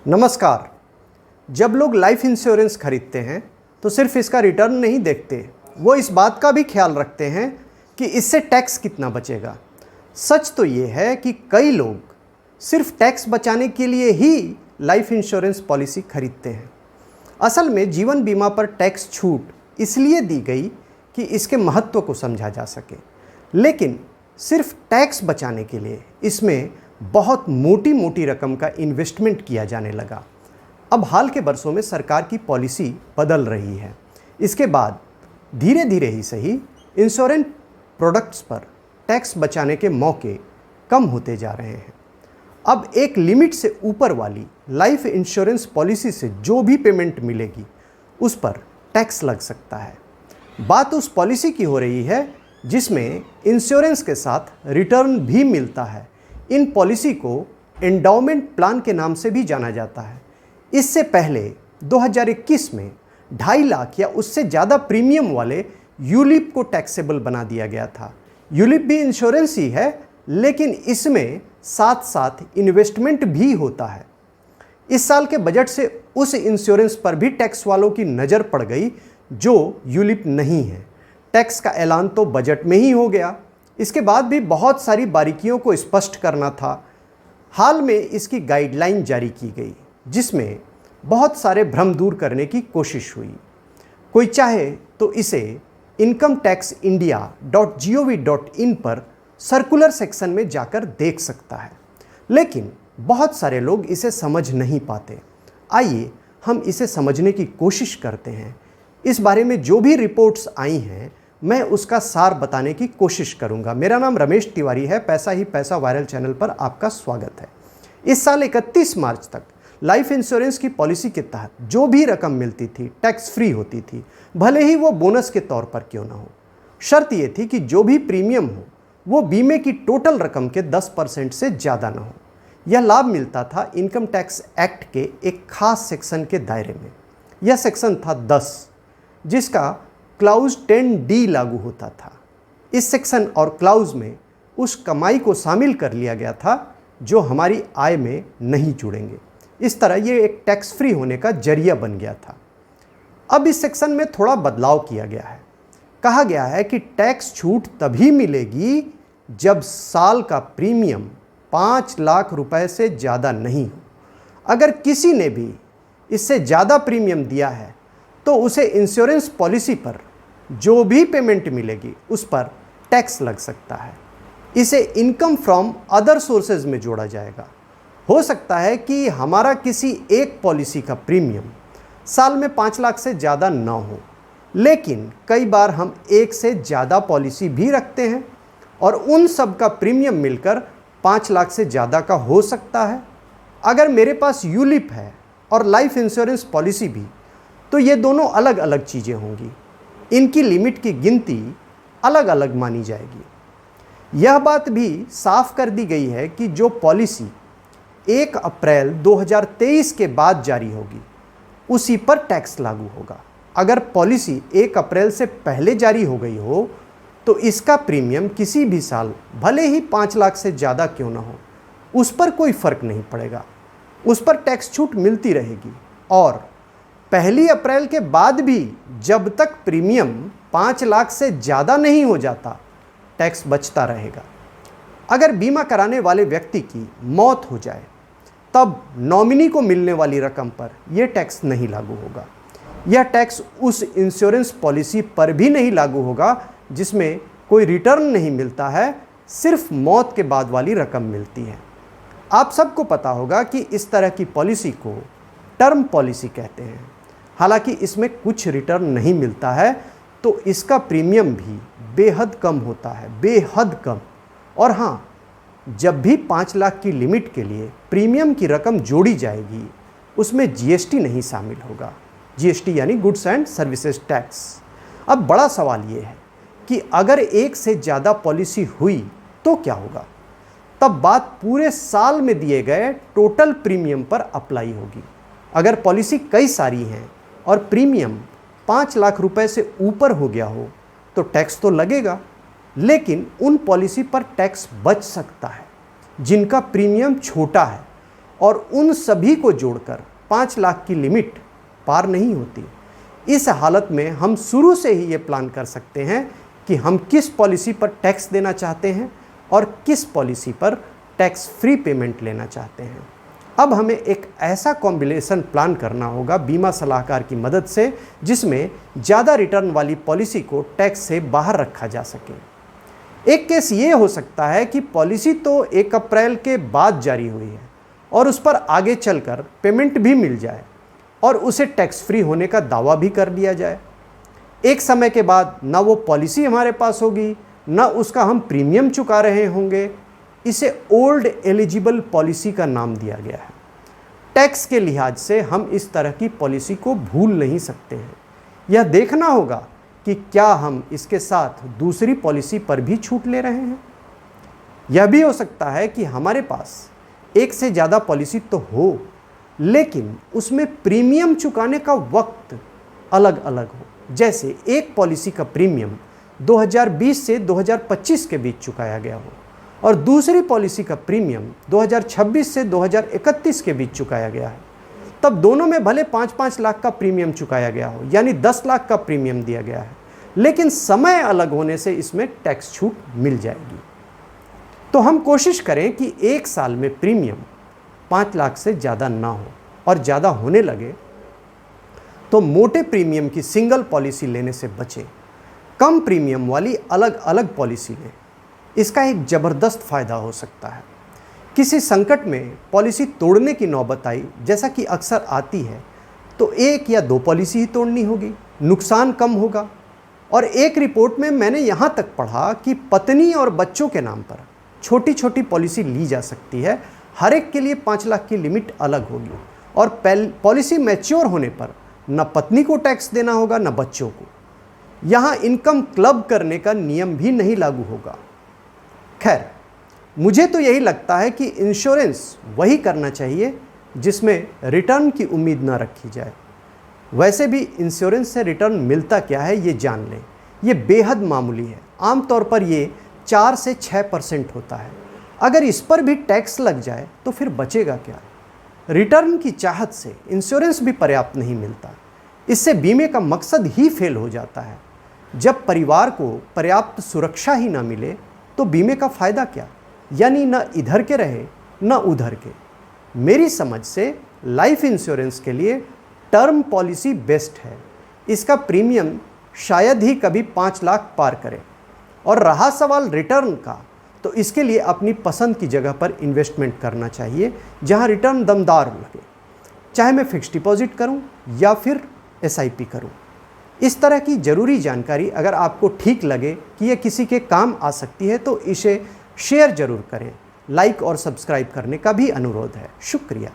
नमस्कार। जब लोग लाइफ इंश्योरेंस खरीदते हैं तो सिर्फ इसका रिटर्न नहीं देखते, वो इस बात का भी ख्याल रखते हैं कि इससे टैक्स कितना बचेगा। सच तो ये है कि कई लोग सिर्फ टैक्स बचाने के लिए ही लाइफ इंश्योरेंस पॉलिसी खरीदते हैं। असल में जीवन बीमा पर टैक्स छूट इसलिए दी गई कि इसके महत्व को समझा जा सके, लेकिन सिर्फ टैक्स बचाने के लिए इसमें बहुत मोटी मोटी रकम का इन्वेस्टमेंट किया जाने लगा। अब हाल के वर्षों में सरकार की पॉलिसी बदल रही है। इसके बाद धीरे धीरे ही सही, इंश्योरेंस प्रोडक्ट्स पर टैक्स बचाने के मौके कम होते जा रहे हैं। अब एक लिमिट से ऊपर वाली लाइफ इंश्योरेंस पॉलिसी से जो भी पेमेंट मिलेगी उस पर टैक्स लग सकता है। बात उस पॉलिसी की हो रही है जिसमें इंश्योरेंस के साथ रिटर्न भी मिलता है। इन पॉलिसी को एंडाउमेंट प्लान के नाम से भी जाना जाता है। इससे पहले 2021 में 2.5 लाख या उससे ज़्यादा प्रीमियम वाले यूलिप को टैक्सेबल बना दिया गया था। यूलिप भी इंश्योरेंस ही है, लेकिन इसमें साथ साथ इन्वेस्टमेंट भी होता है। इस साल के बजट से उस इंश्योरेंस पर भी टैक्स वालों की नज़र पड़ गई जो यूलिप नहीं है। टैक्स का ऐलान तो बजट में ही हो गया, इसके बाद भी बहुत सारी बारीकियों को स्पष्ट करना था। हाल में इसकी गाइडलाइन जारी की गई जिसमें बहुत सारे भ्रम दूर करने की कोशिश हुई। कोई चाहे तो इसे incometaxindia.gov.in पर सर्कुलर सेक्शन में जाकर देख सकता है, लेकिन बहुत सारे लोग इसे समझ नहीं पाते। आइए हम इसे समझने की कोशिश करते हैं। इस बारे में जो भी रिपोर्ट्स आई हैं मैं उसका सार बताने की कोशिश करूंगा। मेरा नाम रमेश तिवारी है। पैसा ही पैसा वायरल चैनल पर आपका स्वागत है। इस साल 31 मार्च तक लाइफ इंश्योरेंस की पॉलिसी के तहत जो भी रकम मिलती थी टैक्स फ्री होती थी, भले ही वो बोनस के तौर पर क्यों ना हो। शर्त ये थी कि जो भी प्रीमियम हो वो बीमे की टोटल रकम के 10% से ज़्यादा ना हो। यह लाभ मिलता था इनकम टैक्स एक्ट के एक खास सेक्शन के दायरे में। यह सेक्शन था 10, जिसका क्लाउज 10D लागू होता था। इस सेक्शन और क्लाउज में उस कमाई को शामिल कर लिया गया था जो हमारी आय में नहीं जुड़ेंगे। इस तरह ये एक टैक्स फ्री होने का जरिया बन गया था। अब इस सेक्शन में थोड़ा बदलाव किया गया है। कहा गया है कि टैक्स छूट तभी मिलेगी जब साल का प्रीमियम 5 लाख रुपए से ज़्यादा नहीं हो। अगर किसी ने भी इससे ज़्यादा प्रीमियम दिया है तो उसे इंश्योरेंस पॉलिसी पर जो भी पेमेंट मिलेगी उस पर टैक्स लग सकता है। इसे इनकम फ्रॉम अदर सोर्सेज में जोड़ा जाएगा। हो सकता है कि हमारा किसी एक पॉलिसी का प्रीमियम साल में 5 लाख से ज़्यादा ना हो, लेकिन कई बार हम एक से ज़्यादा पॉलिसी भी रखते हैं और उन सब का प्रीमियम मिलकर 5 लाख से ज़्यादा का हो सकता है। अगर मेरे पास यूलिप है और लाइफ इंश्योरेंस पॉलिसी भी, तो ये दोनों अलग अलग चीज़ें होंगी। इनकी लिमिट की गिनती अलग अलग मानी जाएगी। यह बात भी साफ कर दी गई है कि जो पॉलिसी 1 अप्रैल 2023 के बाद जारी होगी उसी पर टैक्स लागू होगा। अगर पॉलिसी 1 अप्रैल से पहले जारी हो गई हो तो इसका प्रीमियम किसी भी साल भले ही 5 लाख से ज़्यादा क्यों ना हो, उस पर कोई फ़र्क नहीं पड़ेगा। उस पर टैक्स छूट मिलती रहेगी और 1 अप्रैल के बाद भी जब तक प्रीमियम 5 लाख से ज़्यादा नहीं हो जाता टैक्स बचता रहेगा। अगर बीमा कराने वाले व्यक्ति की मौत हो जाए तब नॉमिनी को मिलने वाली रकम पर यह टैक्स नहीं लागू होगा। यह टैक्स उस इंश्योरेंस पॉलिसी पर भी नहीं लागू होगा जिसमें कोई रिटर्न नहीं मिलता है, सिर्फ मौत के बाद वाली रकम मिलती है। आप सबको पता होगा कि इस तरह की पॉलिसी को टर्म पॉलिसी कहते हैं। हालांकि इसमें कुछ रिटर्न नहीं मिलता है तो इसका प्रीमियम भी बेहद कम होता है, बेहद कम। और हाँ, जब भी 5 लाख की लिमिट के लिए प्रीमियम की रकम जोड़ी जाएगी उसमें जीएसटी नहीं शामिल होगा। जीएसटी यानी गुड्स एंड सर्विसेज टैक्स। अब बड़ा सवाल ये है कि अगर एक से ज़्यादा पॉलिसी हुई तो क्या होगा। तब बात पूरे साल में दिए गए टोटल प्रीमियम पर अप्लाई होगी। अगर पॉलिसी कई सारी हैं और प्रीमियम 5 लाख रुपए से ऊपर हो गया हो तो टैक्स तो लगेगा, लेकिन उन पॉलिसी पर टैक्स बच सकता है जिनका प्रीमियम छोटा है और उन सभी को जोड़कर 5 लाख की लिमिट पार नहीं होती। इस हालत में हम शुरू से ही ये प्लान कर सकते हैं कि हम किस पॉलिसी पर टैक्स देना चाहते हैं और किस पॉलिसी पर टैक्स फ्री पेमेंट लेना चाहते हैं। अब हमें एक ऐसा कॉम्बिनेशन प्लान करना होगा बीमा सलाहकार की मदद से जिसमें ज़्यादा रिटर्न वाली पॉलिसी को टैक्स से बाहर रखा जा सके। एक केस ये हो सकता है कि पॉलिसी तो 1 अप्रैल के बाद जारी हुई है और उस पर आगे चलकर पेमेंट भी मिल जाए और उसे टैक्स फ्री होने का दावा भी कर दिया जाए। एक समय के बाद ना वो पॉलिसी हमारे पास होगी, ना उसका हम प्रीमियम चुका रहे होंगे। इसे ओल्ड एलिजिबल पॉलिसी का नाम दिया गया है। टैक्स के लिहाज से हम इस तरह की पॉलिसी को भूल नहीं सकते हैं। यह देखना होगा कि क्या हम इसके साथ दूसरी पॉलिसी पर भी छूट ले रहे हैं। यह भी हो सकता है कि हमारे पास एक से ज़्यादा पॉलिसी तो हो, लेकिन उसमें प्रीमियम चुकाने का वक्त अलग अलग हो। जैसे एक पॉलिसी का प्रीमियम 2020 से 2025 के बीच चुकाया गया हो और दूसरी पॉलिसी का प्रीमियम 2026 से 2031 के बीच चुकाया गया है। तब दोनों में भले 5-5 लाख का प्रीमियम चुकाया गया हो, यानी 10 लाख का प्रीमियम दिया गया है, लेकिन समय अलग होने से इसमें टैक्स छूट मिल जाएगी। तो हम कोशिश करें कि एक साल में प्रीमियम 5 लाख से ज़्यादा ना हो, और ज़्यादा होने लगे तो मोटे प्रीमियम की सिंगल पॉलिसी लेने से बचें। कम प्रीमियम वाली अलग अलग पॉलिसी लें। इसका एक ज़बरदस्त फ़ायदा हो सकता है। किसी संकट में पॉलिसी तोड़ने की नौबत आई, जैसा कि अक्सर आती है, तो 1 या 2 पॉलिसी ही तोड़नी होगी, नुकसान कम होगा। और एक रिपोर्ट में मैंने यहाँ तक पढ़ा कि पत्नी और बच्चों के नाम पर छोटी छोटी पॉलिसी ली जा सकती है। हर एक के लिए 5 लाख की लिमिट अलग होगी और पॉलिसी मैच्योर होने पर न पत्नी को टैक्स देना होगा न बच्चों को। यहाँ इनकम क्लब करने का नियम भी नहीं लागू होगा। खैर, मुझे तो यही लगता है कि इंश्योरेंस वही करना चाहिए जिसमें रिटर्न की उम्मीद न रखी जाए। वैसे भी इंश्योरेंस से रिटर्न मिलता क्या है ये जान लें। ये बेहद मामूली है। आमतौर पर ये 4 से 6% होता है। अगर इस पर भी टैक्स लग जाए तो फिर बचेगा क्या। रिटर्न की चाहत से इंश्योरेंस भी पर्याप्त नहीं मिलता। इससे बीमे का मकसद ही फेल हो जाता है। जब परिवार को पर्याप्त सुरक्षा ही ना मिले तो बीमे का फ़ायदा क्या, यानी न इधर के रहे न उधर के। मेरी समझ से लाइफ इंश्योरेंस के लिए टर्म पॉलिसी बेस्ट है। इसका प्रीमियम शायद ही कभी 5 लाख पार करे। और रहा सवाल रिटर्न का, तो इसके लिए अपनी पसंद की जगह पर इन्वेस्टमेंट करना चाहिए जहां रिटर्न दमदार लगे। चाहे मैं फिक्स्ड डिपॉजिट करूं या फिर SIP करूं। इस तरह की ज़रूरी जानकारी अगर आपको ठीक लगे कि यह किसी के काम आ सकती है तो इसे शेयर ज़रूर करें। लाइक और सब्सक्राइब करने का भी अनुरोध है। शुक्रिया।